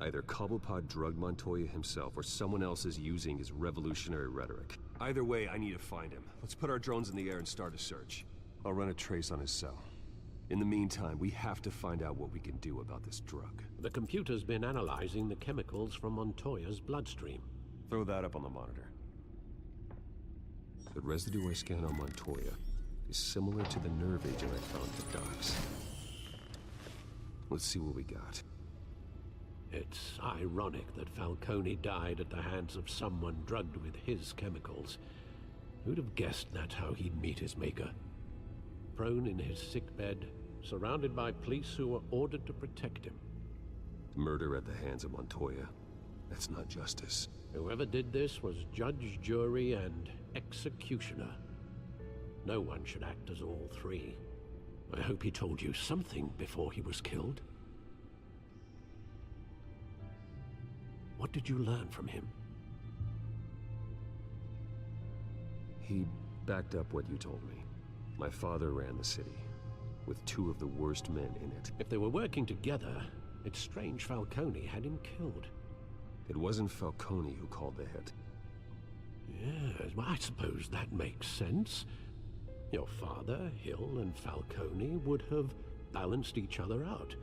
Either Cobblepot drugged Montoya himself, or someone else is using his revolutionary rhetoric. Either way, I need to find him. Let's put our drones in the air and start a search. I'll run a trace on his cell. In the meantime, we have to find out what we can do about this drug. The computer's been analyzing the chemicals from Montoya's bloodstream. Throw that up on the monitor. The residue I scanned on Montoya is similar to the nerve agent I found at the docks. Let's see what we got. It's ironic that Falcone died at the hands of someone drugged with his chemicals. Who'd have guessed that's how he'd meet his maker? Prone in his sickbed, surrounded by police who were ordered to protect him. Murder at the hands of Montoya. That's not justice. Whoever did this was judge, jury, and executioner. No one should act as all three. I hope he told you something before he was killed. What did you learn from him? He backed up what you told me. My father ran the city, with two of the worst men in it. If they were working together, it's strange Falcone had him killed. It wasn't Falcone who called the hit. Yes, well, I suppose that makes sense. Your father, Hill, and Falcone would have balanced each other out.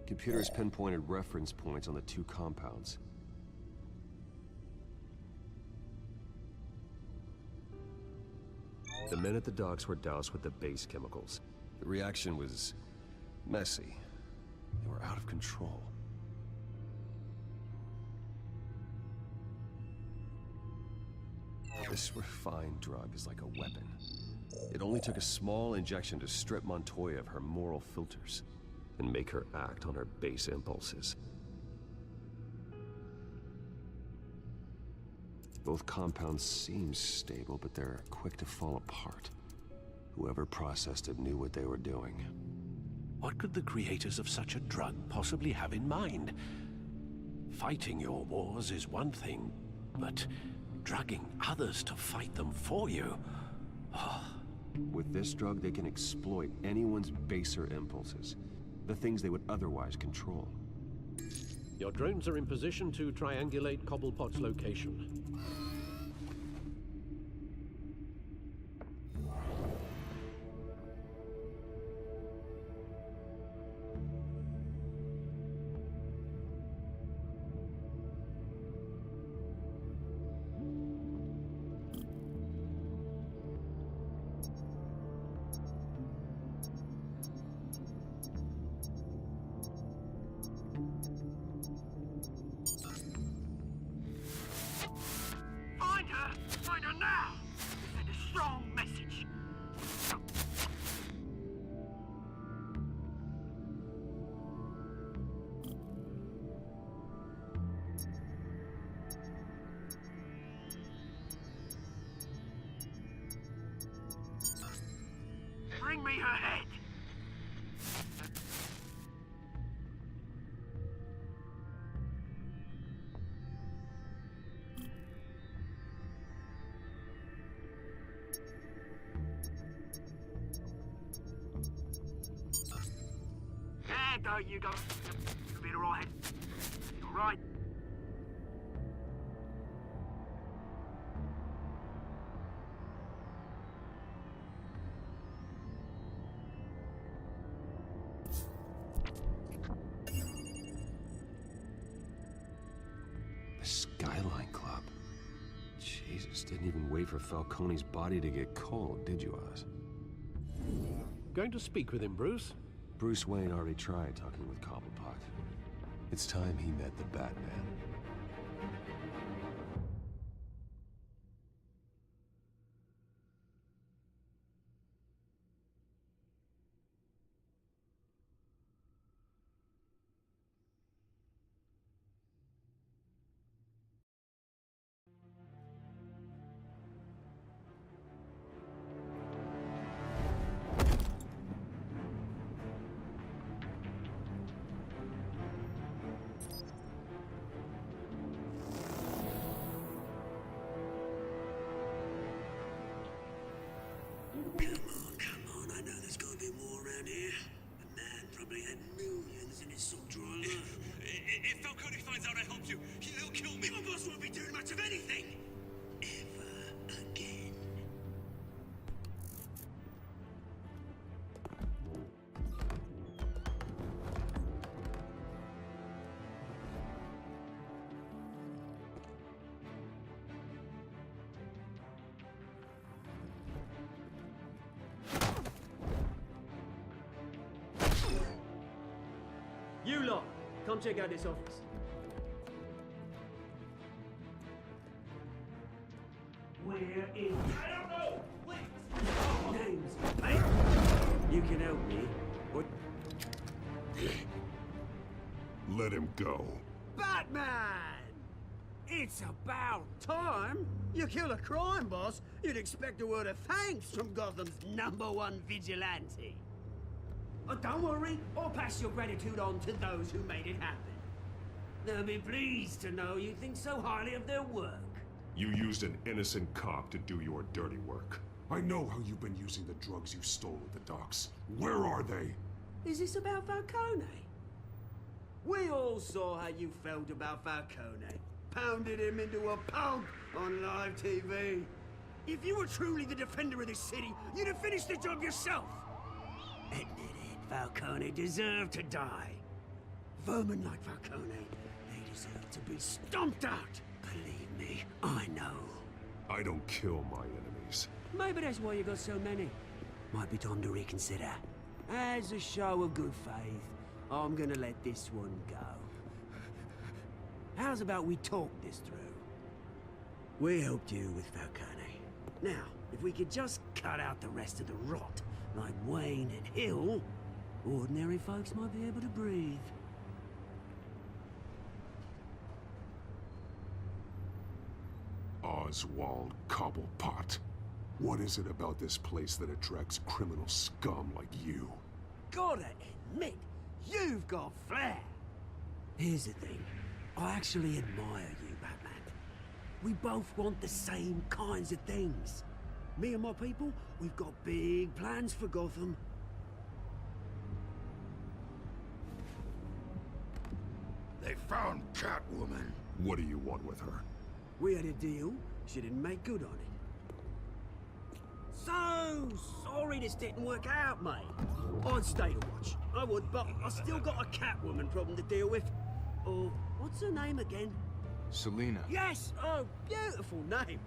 Computers pinpointed reference points on the two compounds. The men at the docks were doused with the base chemicals. The reaction was messy. They were out of control. This refined drug is like a weapon. It only took a small injection to strip Montoya of her moral filters and make her act on her base impulses. Both compounds seem stable, but they're quick to fall apart. Whoever processed it knew what they were doing. What could the creators of such a drug possibly have in mind? Fighting your wars is one thing, but drugging others to fight them for you? With this drug, they can exploit anyone's baser impulses. The things they would otherwise control. Your drones are in position to triangulate Cobblepot's location. Find her now! Send a strong message. Bring me her head. There you go. You'll be alright. Alright. The Skyline Club. Jesus, didn't even wait for Falcone's body to get cold, did you, Oz? Going to speak with him, Bruce? Bruce Wayne already tried talking with Cobblepot. It's time he met the Batman. come check out this office. Where is... I don't know! Please! Names, mate! You can help me. What? Let him go. Batman! It's about time! You kill a crime boss, you'd expect a word of thanks from Gotham's #1 vigilante. Oh, don't worry, I'll pass your gratitude on to those who made it happen. They'll be pleased to know you think so highly of their work. You used an innocent cop to do your dirty work. I know how you've been using the drugs you stole at the docks. Where are they? Is this about Falcone? We all saw how you felt about Falcone. Pounded him into a pulp on live TV. If you were truly the defender of this city, you'd have finished the job yourself. Admit it, Falcone deserved to die. Vermin like Falcone, they deserve to be stomped out. Believe me, I know. I don't kill my enemies. Maybe that's why you got so many. Might be time to reconsider. As a show of good faith, I'm gonna let this one go. How's about we talk this through? We helped you with Falcone. Now, if we could just cut out the rest of the rot, like Wayne and Hill, ordinary folks might be able to breathe. Oswald Cobblepot. What is it about this place that attracts criminal scum like you? Gotta admit, you've got flair. Here's the thing. I actually admire you, Batman. We both want the same kinds of things. Me and my people, we've got big plans for Gotham. They found Catwoman. What do you want with her? We had a deal. She didn't make good on it. So sorry this didn't work out, mate. I'd stay to watch. I would, but I still got a Catwoman problem to deal with. Oh, what's her name again? Selina. Yes! Oh, beautiful name.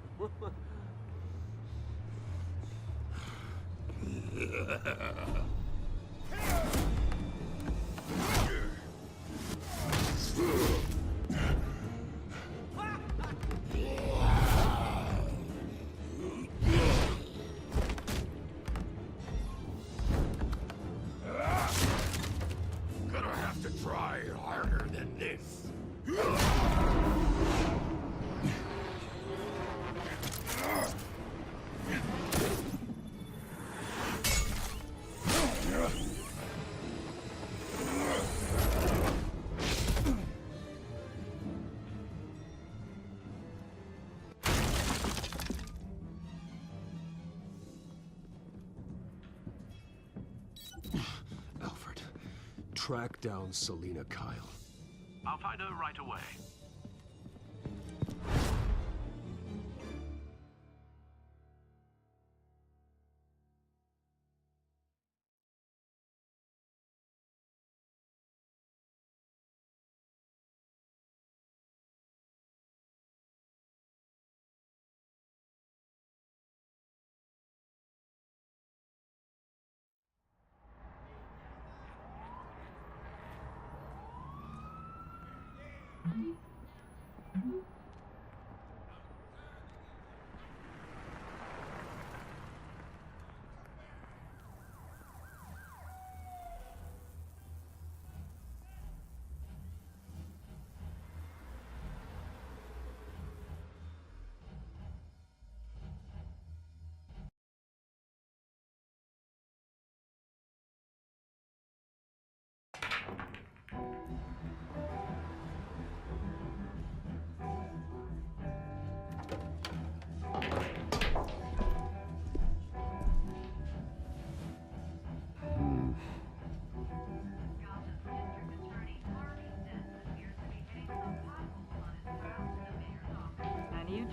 Gonna have to try harder than this. Alfred, track down Selina Kyle. I'll find her right away.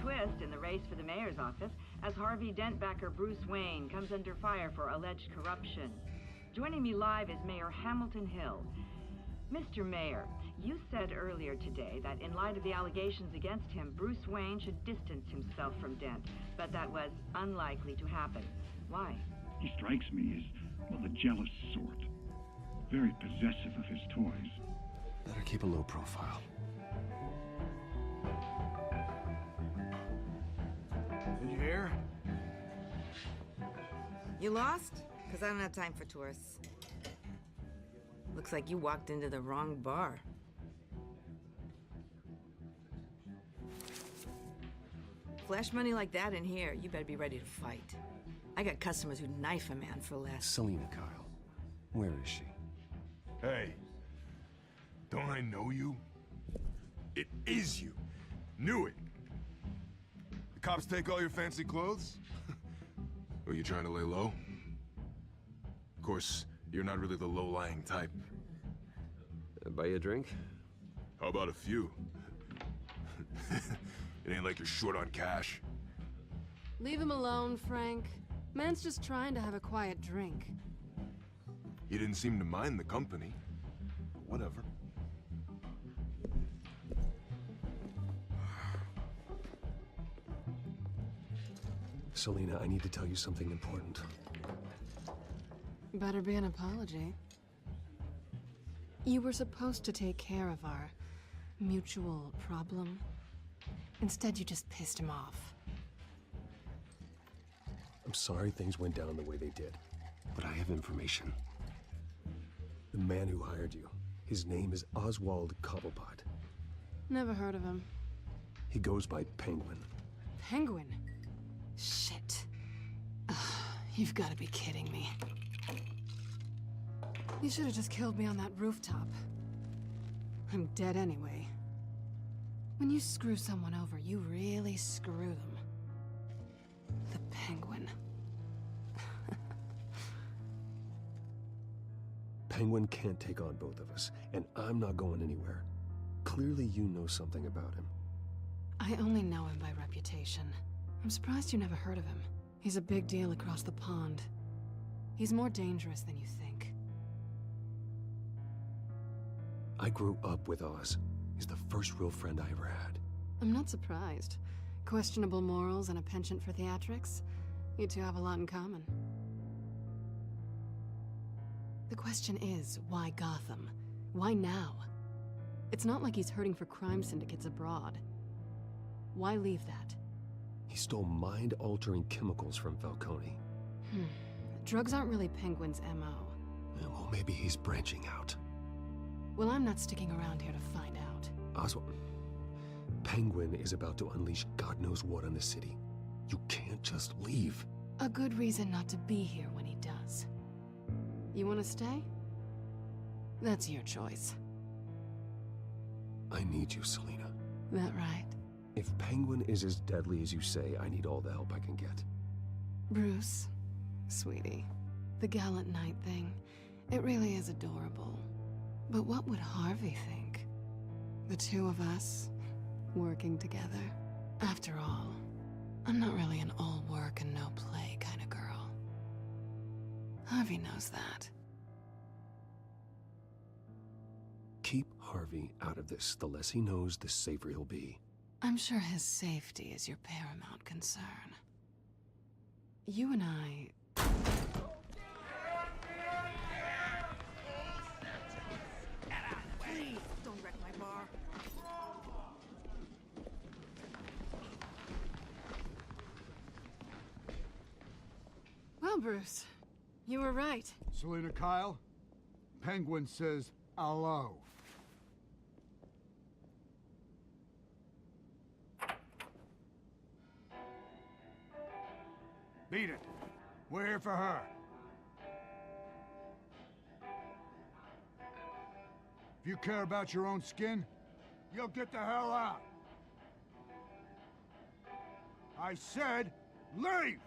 Twist in the race for the mayor's office as Harvey Dent backer Bruce Wayne comes under fire for alleged corruption. Joining me live is Mayor Hamilton Hill. Mr. Mayor, you said earlier today that in light of the allegations against him, Bruce Wayne should distance himself from Dent, but that was unlikely to happen. Why? He strikes me as, well, the jealous sort. Very possessive of his toys. Better keep a low profile. Did you hear? You lost? Because I don't have time for tourists. Looks like you walked into the wrong bar. Flash money like that in here, you better be ready to fight. I got customers who'd knife a man for less. Selina Kyle. Where is she? Hey, don't I know you? It is you. Knew it. The cops take all your fancy clothes? Are you trying to lay low? Of course, you're not really the low-lying type. Buy you a drink? How about a few? It ain't like you're short on cash. Leave him alone, Frank. Man's just trying to have a quiet drink. He didn't seem to mind the company. Whatever. Selina, I need to tell you something important. Better be an apology. You were supposed to take care of our mutual problem. Instead, you just pissed him off. I'm sorry things went down the way they did, but I have information. The man who hired you, his name is Oswald Cobblepot. Never heard of him. He goes by Penguin. Penguin? Shit. Ugh, you've got to be kidding me. You should have just killed me on that rooftop. I'm dead anyway. When you screw someone over, you really screw them. The Penguin. Penguin can't take on both of us, and I'm not going anywhere. Clearly you know something about him. I only know him by reputation. I'm surprised you never heard of him. He's a big deal across the pond. He's more dangerous than you think. I grew up with Oz. He's the first real friend I ever had. I'm not surprised. Questionable morals and a penchant for theatrics. You two have a lot in common. The question is, why Gotham? Why now? It's not like he's hurting for crime syndicates abroad. Why leave that? He stole mind-altering chemicals from Falcone. Drugs aren't really Penguin's MO. Well, maybe he's branching out. Well, I'm not sticking around here to find out. Oswald, Penguin is about to unleash God knows what on the city. You can't just leave. A good reason not to be here when he does. You want to stay? That's your choice. I need you, Selina. That right? If Penguin is as deadly as you say, I need all the help I can get. Bruce, sweetie, the gallant knight thing, it really is adorable. But what would Harvey think? The two of us, working together. After all, I'm not really an all work and no play kind of girl. Harvey knows that. Keep Harvey out of this. The less he knows, the safer he'll be. I'm sure his safety is your paramount concern. You and I... Please, don't wreck my bar. Well, Bruce, you were right. Selina Kyle, Penguin says hello. Beat it. We're here for her. If you care about your own skin, you'll get the hell out. I said, leave!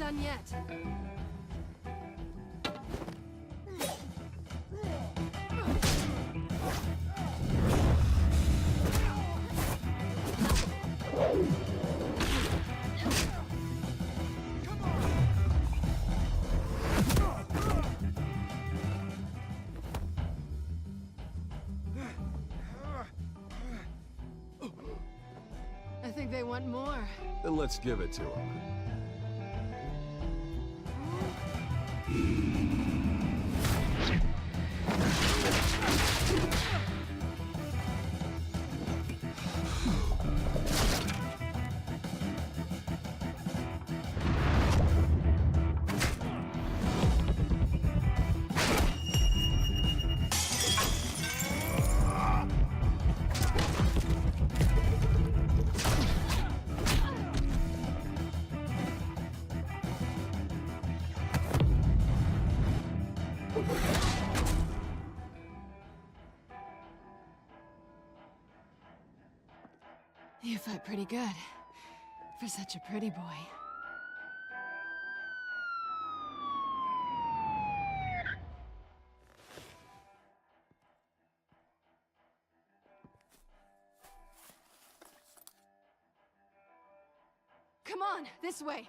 done yet. I think they want more. Then let's give it to them. You fight pretty good. For such a pretty boy. Come on, this way.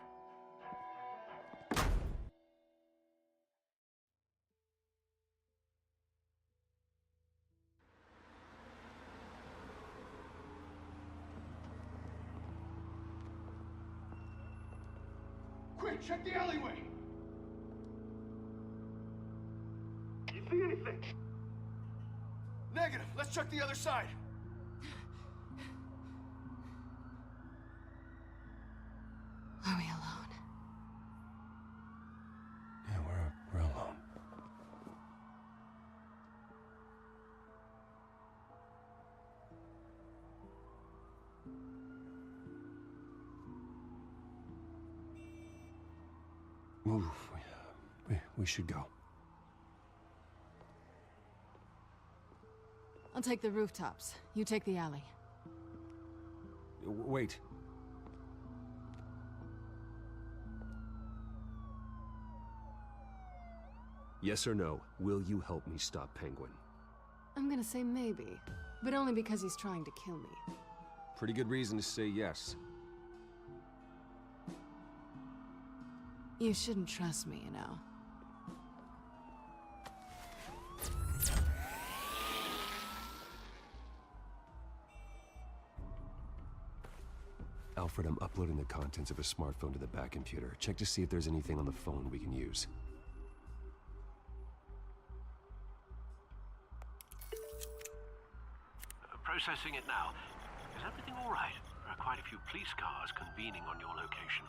Quick, check the alleyway! You see anything? Negative. Let's check the other side. Are we alone? Yeah, we're alone. Move. We should go. I'll take the rooftops. You take the alley. Wait. Yes or no, will you help me stop Penguin? I'm gonna say maybe, but only because he's trying to kill me. Pretty good reason to say yes. You shouldn't trust me, you know. Alfred, I'm uploading the contents of a smartphone to the back computer. Check to see if there's anything on the phone we can use. Processing it now. Is everything all right? There are quite a few police cars convening on your location.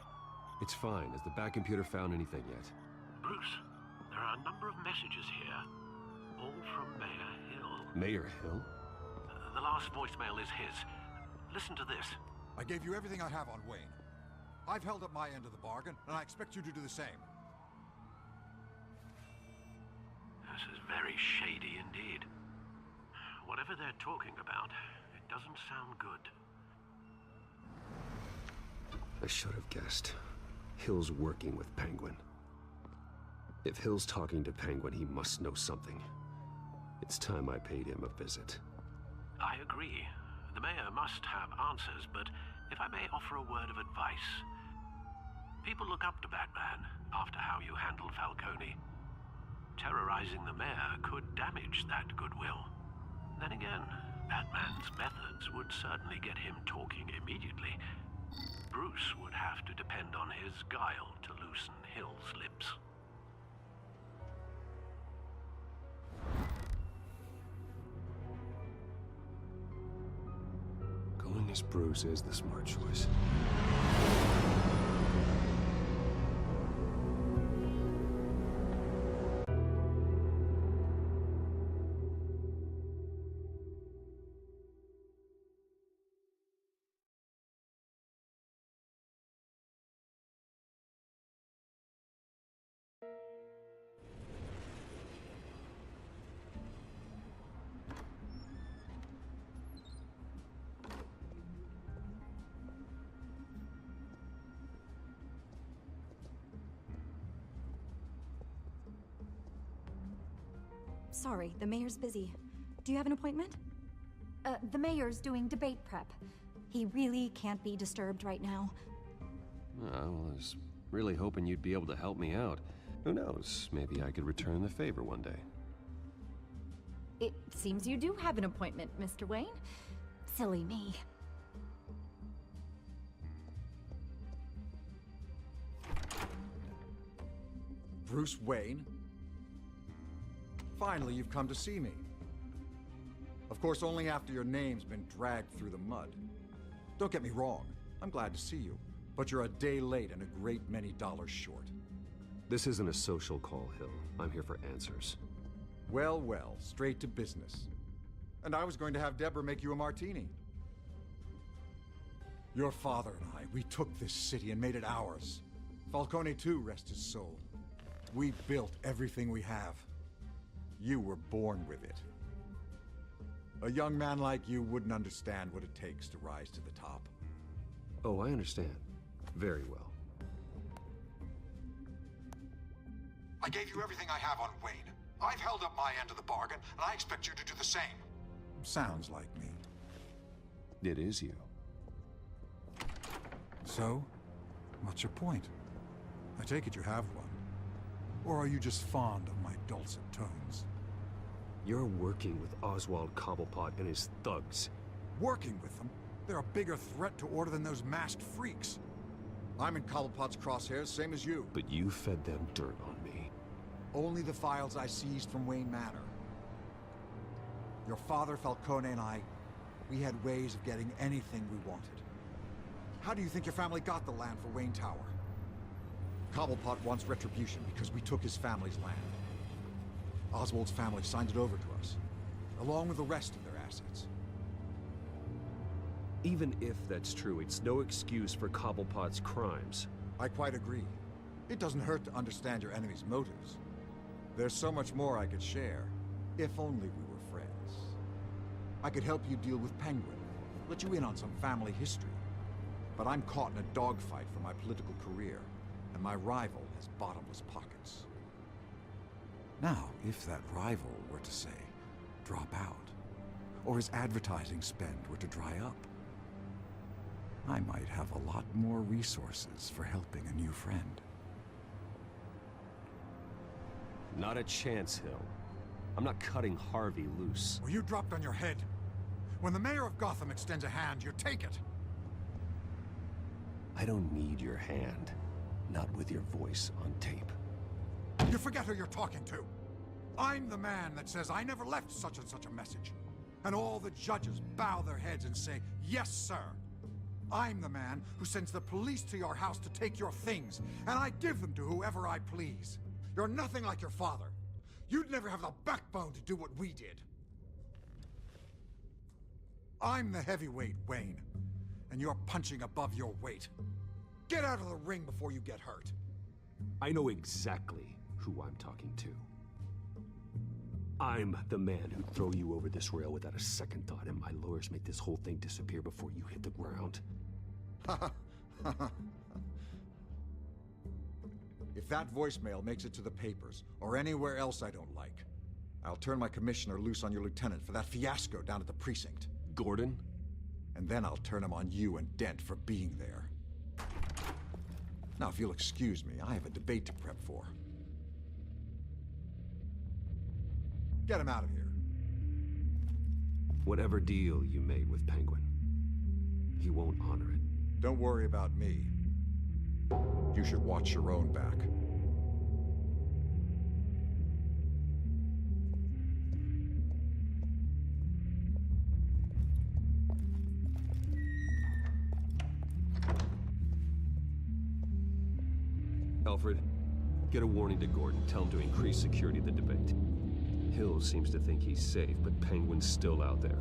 It's fine. Has the back computer found anything yet? Bruce, there are a number of messages here, all from Mayor Hill. Mayor Hill? The last voicemail is his. Listen to this. I gave you everything I have on Wayne. I've held up my end of the bargain, and I expect you to do the same. This is very shady indeed. Whatever they're talking about, it doesn't sound good. I should have guessed. Hill's working with Penguin. If Hill's talking to Penguin, he must know something. It's time I paid him a visit. I agree. The mayor must have answers, but if I may offer a word of advice. People look up to Batman after how you handled Falcone. Terrorizing the mayor could damage that goodwill. Then again, Batman's methods would certainly get him talking immediately. Bruce would have to depend on his guile to loosen Hill's lips. Going as Bruce is the smart choice. sorry, the mayor's busy. Do you have an appointment? The mayor's doing debate prep. He really can't be disturbed right now. Well, I was really hoping you'd be able to help me out. Who knows, maybe I could return the favor one day. It seems you do have an appointment, Mr. Wayne. Silly me. Bruce Wayne? Finally, you've come to see me. Of course, only after your name's been dragged through the mud. Don't get me wrong, I'm glad to see you, but you're a day late and a great many dollars short. This isn't a social call, Hill. I'm here for answers. Well, well, straight to business. And I was going to have Deborah make you a martini. Your father and I, we took this city and made it ours. Falcone too, rest his soul. We built everything we have. You were born with it. A young man like you wouldn't understand what it takes to rise to the top. Oh, I understand. Very well. I gave you everything I have on Wayne. I've held up my end of the bargain, and I expect you to do the same. Sounds like me. It is you. So, what's your point? I take it you have one. Or are you just fond of my dulcet tones? You're working with Oswald Cobblepot and his thugs. Working with them? They're a bigger threat to order than those masked freaks. I'm in Cobblepot's crosshairs, same as you. But you fed them dirt on me. Only the files I seized from Wayne Manor. Your father, Falcone, and I, we had ways of getting anything we wanted. How do you think your family got the land for Wayne Tower? Cobblepot wants retribution because we took his family's land. Oswald's family signed it over to us, along with the rest of their assets. Even if that's true, it's no excuse for Cobblepot's crimes. I quite agree. It doesn't hurt to understand your enemy's motives. There's so much more I could share, if only we were friends. I could help you deal with Penguin, let you in on some family history. But I'm caught in a dogfight for my political career, and my rival has bottomless pockets. Now, if that rival were to say, drop out, or his advertising spend were to dry up, I might have a lot more resources for helping a new friend. Not a chance, Hill. I'm not cutting Harvey loose. Well, you dropped on your head. When the mayor of Gotham extends a hand, you take it. I don't need your hand. Not with your voice on tape. You forget who you're talking to. I'm the man that says I never left such and such a message. And all the judges bow their heads and say, yes, sir. I'm the man who sends the police to your house to take your things, and I give them to whoever I please. You're nothing like your father. You'd never have the backbone to do what we did. I'm the heavyweight, Wayne, and you're punching above your weight. Get out of the ring before you get hurt. I know exactly who I'm talking to. I'm the man who'd throw you over this rail without a second thought, and my lawyers make this whole thing disappear before you hit the ground. If that voicemail makes it to the papers, or anywhere else I don't like, I'll turn my commissioner loose on your lieutenant for that fiasco down at the precinct. Gordon? And then I'll turn him on you and Dent for being there. Now, if you'll excuse me, I have a debate to prep for. Get him out of here. Whatever deal you made with Penguin, he won't honor it. Don't worry about me. You should watch your own back. Alfred, get a warning to Gordon. Tell him to increase security of the debate. Hill seems to think he's safe, but Penguin's still out there.